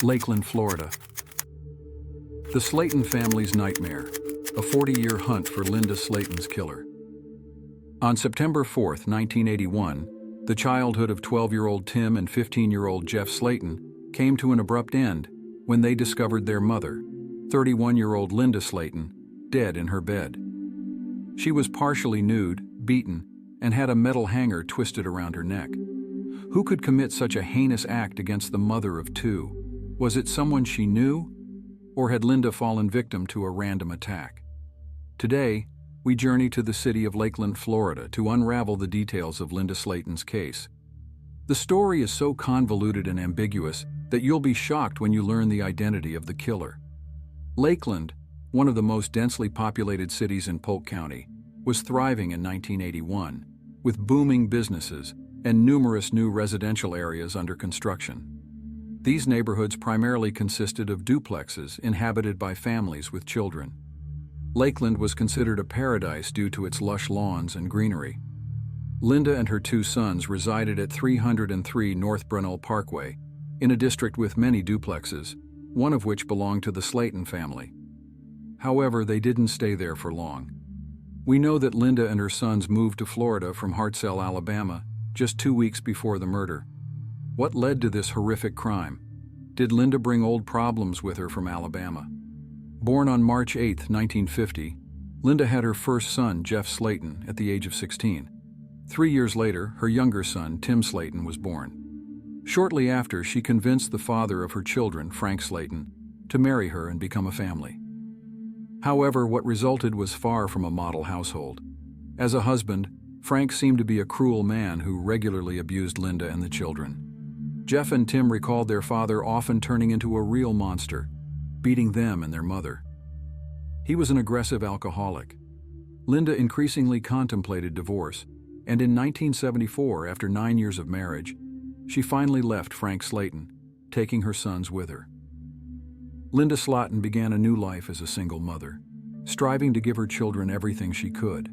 Lakeland, Florida. The Slaten family's nightmare, a 40-year hunt for Linda Slaten's killer. On September 4, 1981, the childhood of 12-year-old Tim and 15-year-old Jeff Slaten came to an abrupt end when they discovered their mother, 31-year-old Linda Slaten, dead in her bed. She was partially nude, beaten, and had a metal hanger twisted around her neck. Who could commit such a heinous act against the mother of two? Was it someone she knew? Or had Linda fallen victim to a random attack? Today, we journey to the city of Lakeland, Florida to unravel the details of Linda Slaten's case. The story is so convoluted and ambiguous that you'll be shocked when you learn the identity of the killer. Lakeland, one of the most densely populated cities in Polk County, was thriving in 1981, with booming businesses and numerous new residential areas under construction. These neighborhoods primarily consisted of duplexes inhabited by families with children. Lakeland was considered a paradise due to its lush lawns and greenery. Linda and her two sons resided at 303 North Brunel Parkway, in a district with many duplexes, one of which belonged to the Slaten family. However, they didn't stay there for long. We know that Linda and her sons moved to Florida from Hartselle, Alabama, just 2 weeks before the murder. What led to this horrific crime? Did Linda bring old problems with her from Alabama? Born on March 8, 1950, Linda had her first son, Jeff Slaten, at the age of 16. 3 years later, her younger son, Tim Slaten, was born. Shortly after, she convinced the father of her children, Frank Slaten, to marry her and become a family. However, what resulted was far from a model household. As a husband, Frank seemed to be a cruel man who regularly abused Linda and the children. Jeff and Tim recalled their father often turning into a real monster, beating them and their mother. He was an aggressive alcoholic. Linda increasingly contemplated divorce, and in 1974, after 9 years of marriage, she finally left Frank Slaten, taking her sons with her. Linda Slaten began a new life as a single mother, striving to give her children everything she could.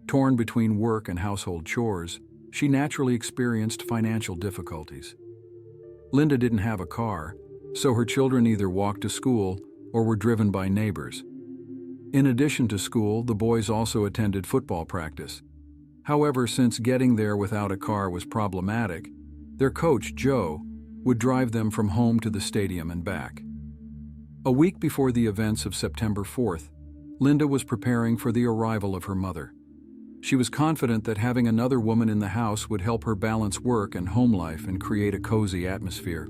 Torn between work and household chores, she naturally experienced financial difficulties. Linda didn't have a car, so her children either walked to school or were driven by neighbors. In addition to school, the boys also attended football practice. However, since getting there without a car was problematic, their coach, Joe, would drive them from home to the stadium and back. A week before the events of September 4th, Linda was preparing for the arrival of her mother. She was confident that having another woman in the house would help her balance work and home life and create a cozy atmosphere.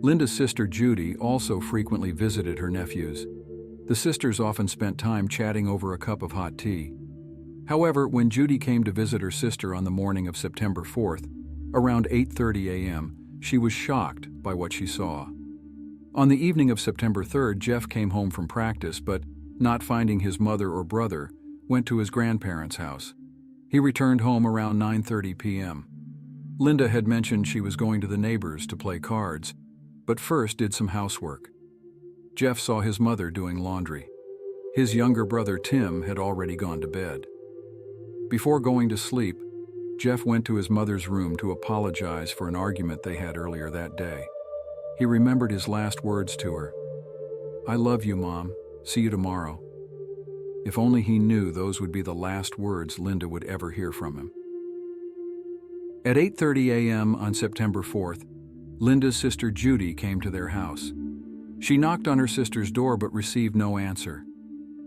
Linda's sister Judy also frequently visited her nephews. The sisters often spent time chatting over a cup of hot tea. However, when Judy came to visit her sister on the morning of September 4th, around 8:30 a.m., she was shocked by what she saw. On the evening of September 3rd, Jeff came home from practice, but not finding his mother or brother, went to his grandparents' house. He returned home around 9:30 p.m. Linda had mentioned she was going to the neighbors to play cards, but first did some housework. Jeff saw his mother doing laundry. His younger brother Tim had already gone to bed. Before going to sleep, Jeff went to his mother's room to apologize for an argument they had earlier that day. He remembered his last words to her. "I love you, Mom. See you tomorrow." If only he knew those would be the last words Linda would ever hear from him. At 8:30 a.m. on September 4th, Linda's sister Judy came to their house. She knocked on her sister's door but received no answer.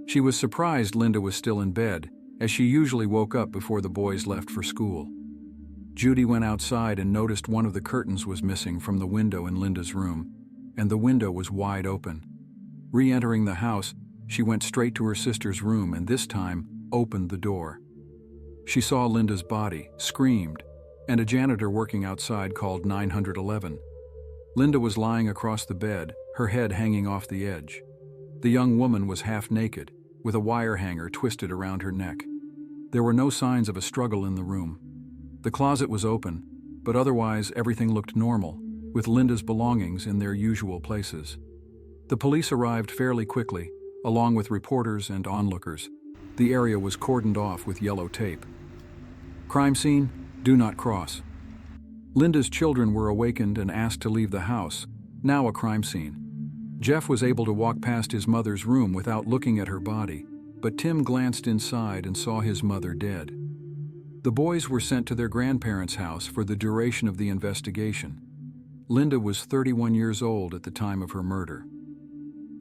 She was surprised Linda was still in bed, as she usually woke up before the boys left for school. Judy went outside and noticed one of the curtains was missing from the window in Linda's room, and the window was wide open. Re-entering the house, she went straight to her sister's room and this time opened the door. She saw Linda's body, screamed, and a janitor working outside called 911. Linda was lying across the bed, her head hanging off the edge. The young woman was half naked, with a wire hanger twisted around her neck. There were no signs of a struggle in the room. The closet was open, but otherwise everything looked normal, with Linda's belongings in their usual places. The police arrived fairly quickly, along with reporters and onlookers. The area was cordoned off with yellow tape. Crime scene, do not cross. Linda's children were awakened and asked to leave the house, Now a crime scene. Jeff was able to walk past his mother's room without looking at her body, but Tim glanced inside and saw his mother dead. The boys were sent to their grandparents' house for the duration of the investigation. Linda was 31 years old at the time of her murder.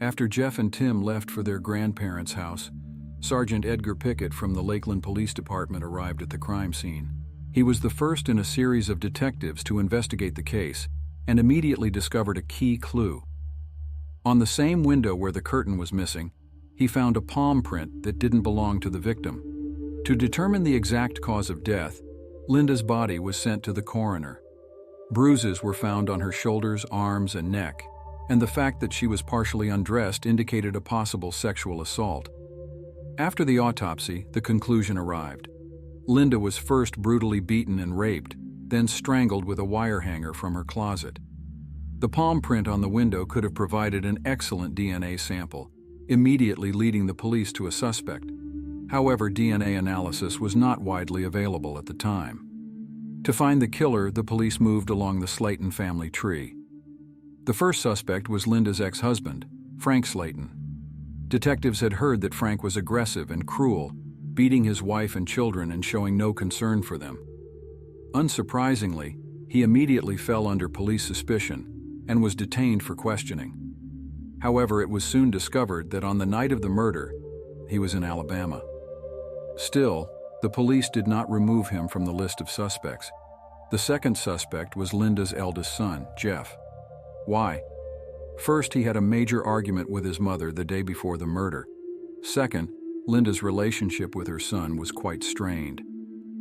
After Jeff and Tim left for their grandparents' house, Sergeant Edgar Pickett from the Lakeland Police Department arrived at the crime scene. He was the first in a series of detectives to investigate the case and immediately discovered a key clue. On the same window where the curtain was missing, he found a palm print that didn't belong to the victim. To determine the exact cause of death, Linda's body was sent to the coroner. Bruises were found on her shoulders, arms, and neck, and the fact that she was partially undressed indicated a possible sexual assault. After the autopsy, the conclusion arrived. Linda was first brutally beaten and raped, then strangled with a wire hanger from her closet. The palm print on the window could have provided an excellent DNA sample, immediately leading the police to a suspect. However, DNA analysis was not widely available at the time. To find the killer, the police moved along the Slaten family tree. The first suspect was Linda's ex-husband, Frank Slaten. Detectives had heard that Frank was aggressive and cruel, beating his wife and children and showing no concern for them. Unsurprisingly, he immediately fell under police suspicion and was detained for questioning. However, it was soon discovered that on the night of the murder, he was in Alabama. Still, the police did not remove him from the list of suspects. The second suspect was Linda's eldest son, Jeff. Why? First, he had a major argument with his mother the day before the murder. Second, Linda's relationship with her son was quite strained.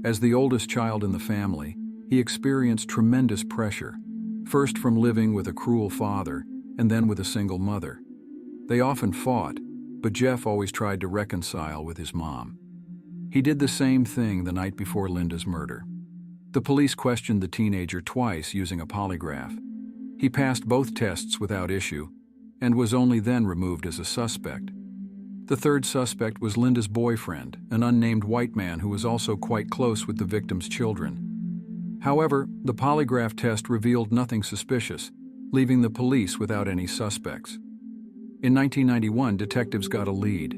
As the oldest child in the family, he experienced tremendous pressure, first from living with a cruel father and then with a single mother. They often fought, but Jeff always tried to reconcile with his mom. He did the same thing the night before Linda's murder. The police questioned the teenager twice using a polygraph. He passed both tests without issue and was only then removed as a suspect. The third suspect was Linda's boyfriend, an unnamed white man who was also quite close with the victim's children. However, the polygraph test revealed nothing suspicious, leaving the police without any suspects. In 1991, detectives got a lead.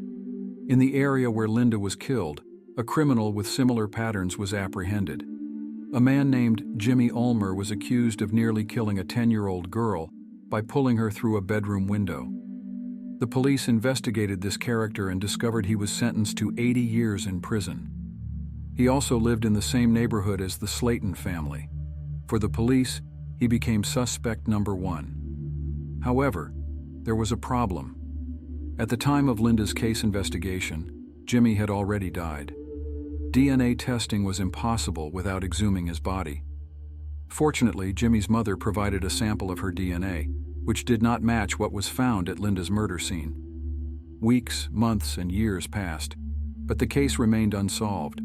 In the area where Linda was killed, a criminal with similar patterns was apprehended. A man named Jimmy Ulmer was accused of nearly killing a 10-year-old girl by pulling her through a bedroom window. The police investigated this character and discovered he was sentenced to 80 years in prison. He also lived in the same neighborhood as the Slaten family. For the police, he became suspect number one. However, there was a problem. At the time of Linda's case investigation, Jimmy had already died. DNA testing was impossible without exhuming his body. Fortunately, Jimmy's mother provided a sample of her DNA, which did not match what was found at Linda's murder scene. Weeks, months, and years passed, but the case remained unsolved.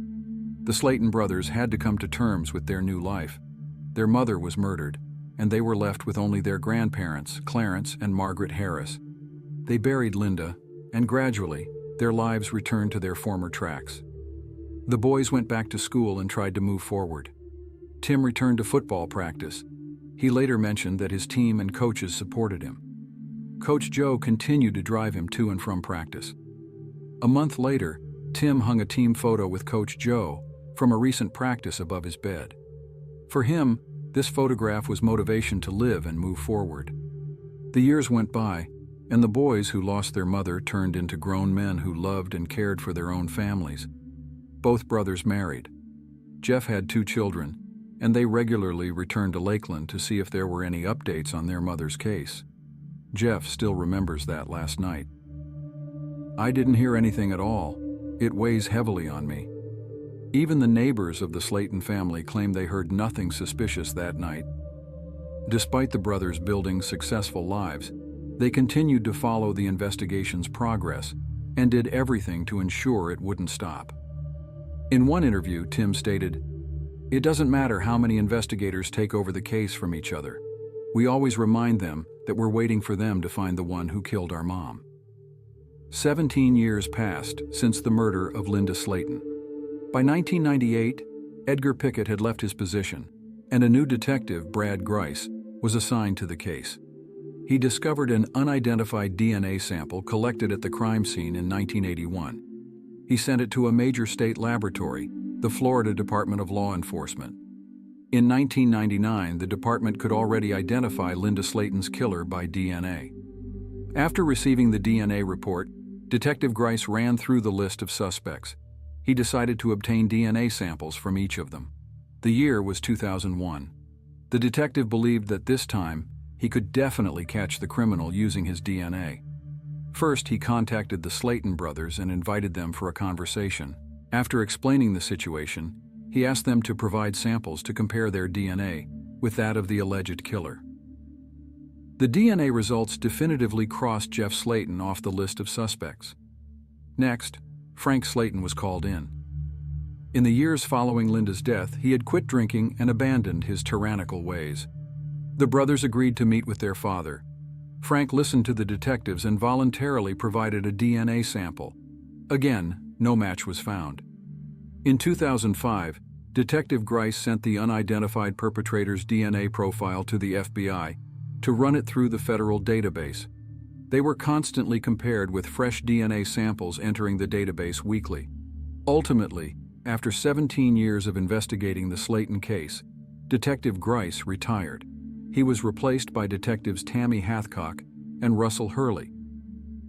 The Slaten brothers had to come to terms with their new life. Their mother was murdered, and they were left with only their grandparents, Clarence and Margaret Harris. They buried Linda, and gradually, their lives returned to their former tracks. The boys went back to school and tried to move forward. Tim returned to football practice. He later mentioned that his team and coaches supported him. Coach Joe continued to drive him to and from practice. A month later, Tim hung a team photo with Coach Joe from a recent practice above his bed. For him, this photograph was motivation to live and move forward. The years went by, and the boys who lost their mother turned into grown men who loved and cared for their own families. Both brothers married. Jeff had 2 children, and they regularly returned to Lakeland to see if there were any updates on their mother's case. Jeff still remembers that last night. "I didn't hear anything at all. It weighs heavily on me." Even the neighbors of the Slaten family claim they heard nothing suspicious that night. Despite the brothers building successful lives, they continued to follow the investigation's progress and did everything to ensure it wouldn't stop. In one interview, Tim stated, "It doesn't matter how many investigators take over the case from each other. We always remind them that we're waiting for them to find the one who killed our mom." 17 years passed since the murder of Linda Slaten. By 1998, Edgar Pickett had left his position, and a new detective, Brad Grice, was assigned to the case. he discovered an unidentified DNA sample collected at the crime scene in 1981. He sent it to a major state laboratory, the Florida Department of Law Enforcement. In 1999, the department could already identify Linda Slaten's killer by DNA. After receiving the DNA report, Detective Grice ran through the list of suspects. He decided to obtain DNA samples from each of them. The year was 2001. The detective believed that this time, he could definitely catch the criminal using his DNA. First, he contacted the Slaten brothers and invited them for a conversation. After explaining the situation, he asked them to provide samples to compare their DNA with that of the alleged killer. The DNA results definitively crossed Jeff Slaten off the list of suspects. Next, Frank Slaten was called in. In the years following Linda's death, he had quit drinking and abandoned his tyrannical ways. The brothers agreed to meet with their father. Frank listened to the detectives and voluntarily provided a DNA sample. Again, no match was found. In 2005, Detective Grice sent the unidentified perpetrator's DNA profile to the FBI to run it through the federal database. They were constantly compared with fresh DNA samples entering the database weekly. Ultimately, after 17 years of investigating the Slaten case, Detective Grice retired. He was replaced by Detectives Tammy Hathcock and Russell Hurley.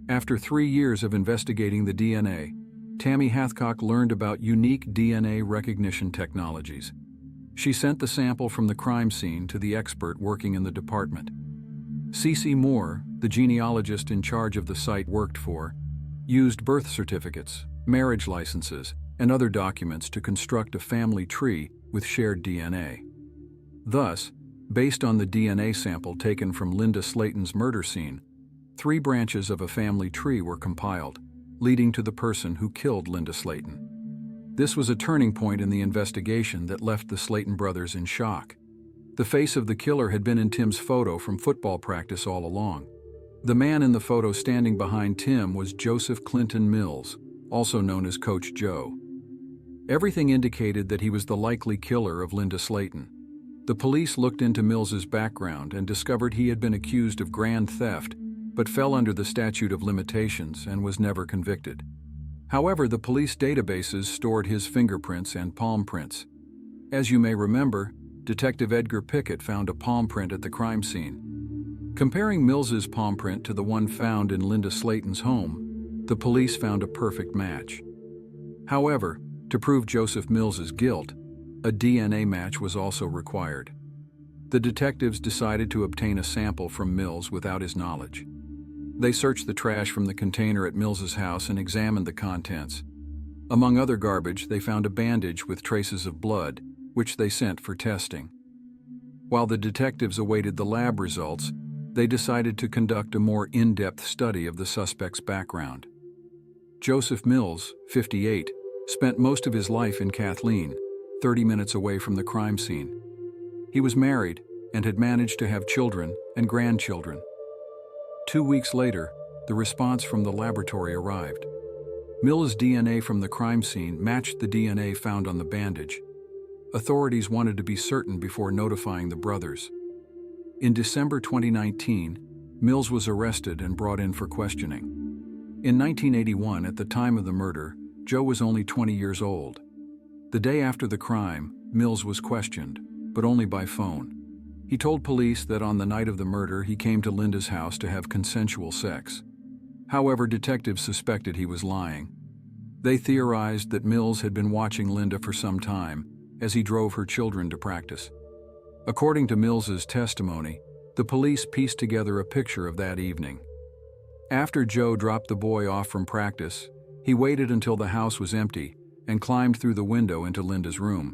After 3 years of investigating the DNA, Tammy Hathcock learned about unique DNA recognition technologies. She sent the sample from the crime scene to the expert working in the department. CeCe Moore, the genealogist in charge of the site worked for, used birth certificates, marriage licenses, and other documents to construct a family tree with shared DNA. Thus, based on the DNA sample taken from Linda Slaten's murder scene, 3 branches of a family tree were compiled, leading to the person who killed Linda Slaten. This was a turning point in the investigation that left the Slaten brothers in shock. The face of the killer had been in Tim's photo from football practice all along. The man in the photo standing behind Tim was Joseph Clinton Mills, also known as Coach Joe. Everything indicated that he was the likely killer of Linda Slaten. The police looked into Mills's background and discovered he had been accused of grand theft, but fell under the statute of limitations and was never convicted. However, the police databases stored his fingerprints and palm prints. As you may remember, Detective Edgar Pickett found a palm print at the crime scene. Comparing Mills's palm print to the one found in Linda Slaten's home, the police found a perfect match. However, to prove Joseph Mills's guilt, a DNA match was also required. The detectives decided to obtain a sample from Mills without his knowledge. They searched the trash from the container at Mills's house and examined the contents. Among other garbage, they found a bandage with traces of blood, which they sent for testing. While the detectives awaited the lab results, they decided to conduct a more in-depth study of the suspect's background. Joseph Mills, 58, spent most of his life in Kathleen, 30 minutes away from the crime scene. He was married and had managed to have children and grandchildren. 2 weeks later, the response from the laboratory arrived. Mill's DNA from the crime scene matched the DNA found on the bandage. Authorities wanted to be certain before notifying the brothers. In December 2019, Mills was arrested and brought in for questioning. In 1981, at the time of the murder, Joe was only 20 years old. The day after the crime, Mills was questioned, but only by phone. He told police that on the night of the murder he came to Linda's house to have consensual sex. However, detectives suspected he was lying. They theorized that Mills had been watching Linda for some time as he drove her children to practice. According to Mills's testimony, the police pieced together a picture of that evening. After Joe dropped the boy off from practice, he waited until the house was empty and climbed through the window into Linda's room.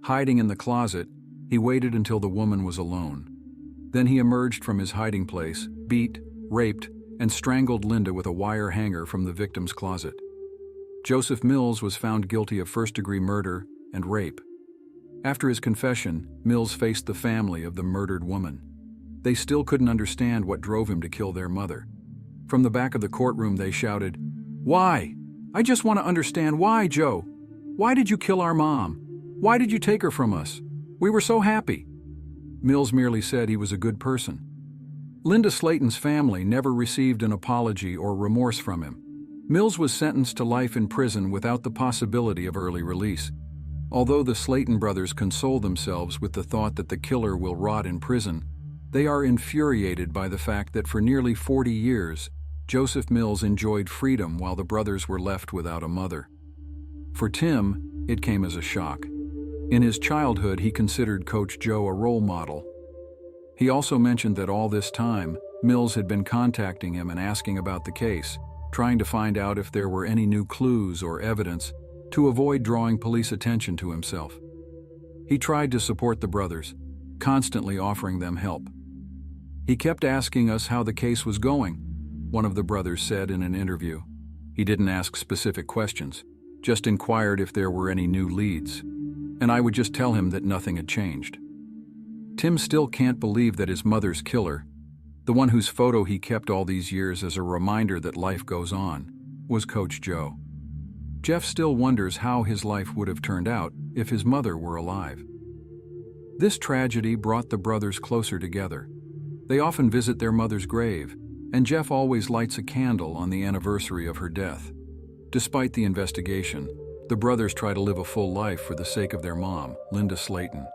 Hiding in the closet, he waited until the woman was alone. Then he emerged from his hiding place, beat, raped, and strangled Linda with a wire hanger from the victim's closet. Joseph Mills was found guilty of first-degree murder and rape. After his confession, Mills faced the family of the murdered woman. They still couldn't understand what drove him to kill their mother. From the back of the courtroom, they shouted, "Why? I just want to understand why, Joe. Why did you kill our mom? Why did you take her from us? We were so happy." Mills merely said he was a good person. Linda Slaten's family never received an apology or remorse from him. Mills was sentenced to life in prison without the possibility of early release. Although the Slaten brothers console themselves with the thought that the killer will rot in prison, they are infuriated by the fact that for nearly 40 years, Joseph Mills enjoyed freedom while the brothers were left without a mother. For Tim, it came as a shock. In his childhood, he considered Coach Joe a role model. He also mentioned that all this time, Mills had been contacting him and asking about the case, trying to find out if there were any new clues or evidence to avoid drawing police attention to himself. He tried to support the brothers, constantly offering them help. "He kept asking us how the case was going," one of the brothers said in an interview. "He didn't ask specific questions, just inquired if there were any new leads, and I would just tell him that nothing had changed." Tim still can't believe that his mother's killer, the one whose photo he kept all these years as a reminder that life goes on, was Coach Joe. Jeff still wonders how his life would have turned out if his mother were alive. This tragedy brought the brothers closer together. They often visit their mother's grave, and Jeff always lights a candle on the anniversary of her death. Despite the investigation, the brothers try to live a full life for the sake of their mom, Linda Slaten.